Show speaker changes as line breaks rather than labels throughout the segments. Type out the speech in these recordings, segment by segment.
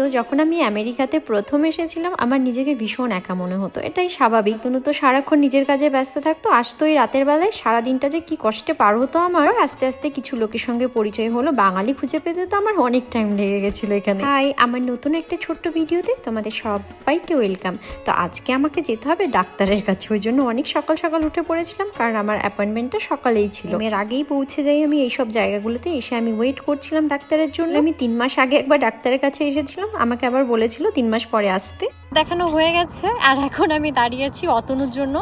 তো যখন আমি আমেরিকাতে প্রথম এসেছিলাম আমার নিজেকে ভীষণ একা মনে হতো, এটাই স্বাভাবিক। তনু তো সারাক্ষণ নিজের কাজে ব্যস্ত থাকতো, আসতো এই রাতের বেলায়, সারাদিনটা যে কি কষ্টে পার হতো আমার। আস্তে আস্তে কিছু লোকের সঙ্গে পরিচয় হলো, বাঙালি খুঁজে পেতে তো আমার অনেক টাইম লেগে গেছিলো এখানে। হাই, আমার নতুন একটা ছোট্ট ভিডিওতে তোমাদের সবাইকে ওয়েলকাম। তো আজকে আমাকে যেতে হবে ডাক্তারের কাছে, ওই জন্য অনেক সকাল সকাল উঠে পড়েছিলাম, কারণ আমার অ্যাপয়েন্টমেন্টটা সকালেই ছিল। এর আগেই পৌঁছে যাই আমি এইসব জায়গাগুলোতে। এসে আমি ওয়েট করছিলাম ডাক্তারের জন্য। আমি 3 মাস আগে একবার ডাক্তারের কাছে এসেছিলাম, আমাকে আবার বলেছিল 3 মাস পরে আসতে। দেখানো হয়ে গেছে আর এখন আমি দাঁড়িয়ে আছি অতনুর জন্য,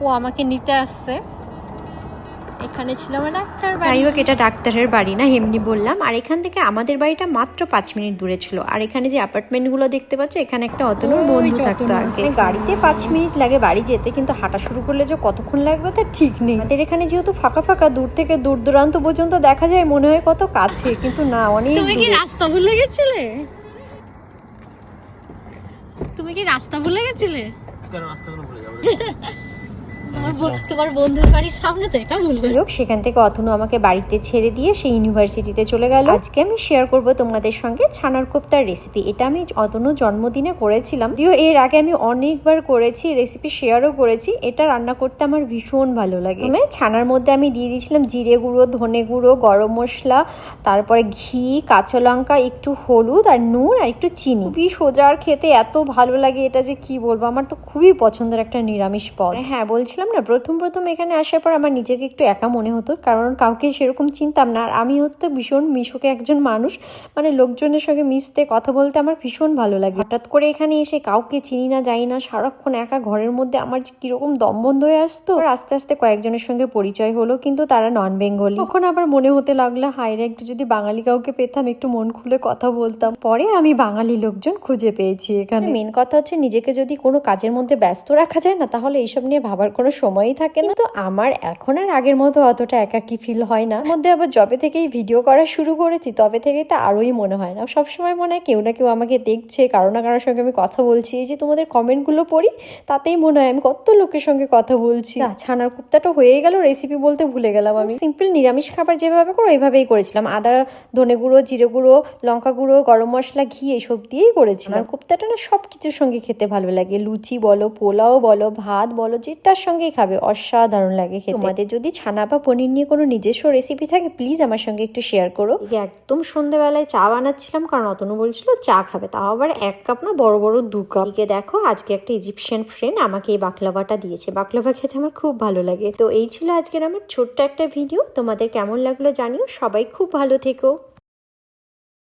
ও আমাকে নিতে আসছে। এখানে ছিল আমার ডাক্তার বাড়ি। যাই হোক, এটা ডাক্তারের বাড়ি না, এমনি বললাম। আর এখান থেকে আমাদের বাড়িটা মাত্র 5 মিনিট দূরে ছিল। আর এখানে যে অ্যাপার্টমেন্টগুলো দেখতে পাচ্ছ, এখানে একটা অতনুর বন্ধু থাকতো আগে। গাড়িতে 5 মিনিট লাগে বাড়ি যেতে, কিন্তু হাঁটা শুরু করলে যে কতক্ষণ লাগবে তার ঠিক নেই। আমাদের এখানে যেহেতু ফাঁকা ফাঁকা, দূর থেকে দূর দূরান্ত পর্যন্ত দেখা যায়, মনে হয় কত কাছে, কিন্তু না, অনেক। তুমি কি রাস্তা ভুলে গেছিলে? তুমি কি রাস্তা ভুলে গেছিলে?
কেন রাস্তাগুলো ভুলে যাবো?
তোমার বন্ধুর বাড়ির সামনে তো, এটা ভুলবে। সেখান থেকে অতনু আমাকে বাড়িতে ছেড়ে দিয়ে সেই ইউনিভার্সিটিতে চলে গেল। আজকে আমি শেয়ার করব তোমাদের সঙ্গে ছানার কোপ্তার রেসিপি। এটা আমি অতনুর জন্মদিনে করেছিলাম, যদিও এর আগে আমি অনেকবার করেছি, রেসিপি শেয়ারও করেছি। এটা রান্না করতে আমার ভীষণ ভালো লাগে। ছানার মধ্যে আমি দিয়ে দিয়েছিলাম জিরে গুঁড়ো, ধনে গুঁড়ো, গরম মশলা, তারপরে ঘি, কাঁচা লঙ্কা, একটু হলুদ আর নুন আর একটু চিনি। খুবই সোজা, আর খেতে এত ভালো লাগে, এটা যে কি বলবো, আমার তো খুবই পছন্দের একটা নিরামিষ পদ। হ্যাঁ, বলছিলাম না, প্রথম এখানে আসার পর আমার নিজেকে একটু একা মনে হতো, কারণ কাউকে সেরকম চিনতাম না। আর আমি হচ্ছে ভীষণ মিশুকে একজন মানুষ, মানে লোকজনের সঙ্গে মিশতে, কথা বলতে আমার ভীষণ ভালো লাগে। হঠাৎ করে এখানে এসে কাউকে চিনি না, যাই না, সারাক্ষণ একা ঘরের মধ্যে আমার যে কিরকম দম বন্ধ হয়ে আসতো। আর আস্তে আস্তে কয়েকজনের সঙ্গে পরিচয় হলো, কিন্তু তারা নন বেঙ্গলি। তখন আবার মনে হতে লাগলো, হায়রে, একটু যদি বাঙালি কাউকে পেতাম, একটু মন খুলে কথা বলতাম। পরে আমি বাঙালি লোকজন খুঁজে পেয়েছি এখানে। মেন কথা হচ্ছে, নিজেকে যদি কোনো কাজের মধ্যে ব্যস্ত রাখা যায় না, তাহলে এইসব নিয়ে ভাবার কোনো সময়ই থাকে না। তো আমার এখন আর আগের মতো অতটা একাকী ফিল হয় না। মধ্যে আবার যবে থেকেই ভিডিও করা শুরু করেছি, তবে থেকেই তা আরোই মনে হয় না, সবসময় মনে হয় কেউ না কেউ আমাকে দেখছে, কারো না কারোর সঙ্গে আমি কথা বলছি। এই যে তোমাদের কমেন্টগুলো পড়ি, তাতেই মনে হয় আমি কত লোকের সঙ্গে কথা বলছি। ছানার কোপ্তাটা হয়ে গেল, রেসিপি বলতে ভুলে গেলাম। আমি সিম্পল নিরামিষ খাবার যেভাবে করো এইভাবেই করেছিলাম। আদা, ধনে গুঁড়ো, জিরে গুঁড়ো, লঙ্কা গুঁড়ো, গরম মশলা, ঘি, এইসব দিয়েই করেছিলাম। আর কোপ্তাটা না সব কিছুর সঙ্গে খেতে ভালো লাগে, লুচি বলো, পোলাও বলো, ভাত বলো, যেটার সঙ্গেই খাবে অসাধারণ লাগে খেতে। তোমাদের যদি ছানা বা পনির নিয়ে কোনো নিজস্ব রেসিপি থাকে, প্লিজ আমার সঙ্গে একটু শেয়ার করো। একদম সন্ধ্যেবেলায় চা বানাচ্ছিলাম, কারণ অতনু বলছিল চা খাবে, তাও আবার 1 কাপ না, বড় বড় 2 কাপ। দেখো, আজকে একটা ইজিপশিয়ান ফ্রেন্ড আমাকে এই বাকলাভাটা দিয়েছে। বাকলাভা খেতে আমার খুব ভালো লাগে। তো এই ছিল আজকের আমার ছোট্ট একটা ভিডিও। তোমাদের কেমন লাগলো জানিও। সবাই খুব ভালো থেকো।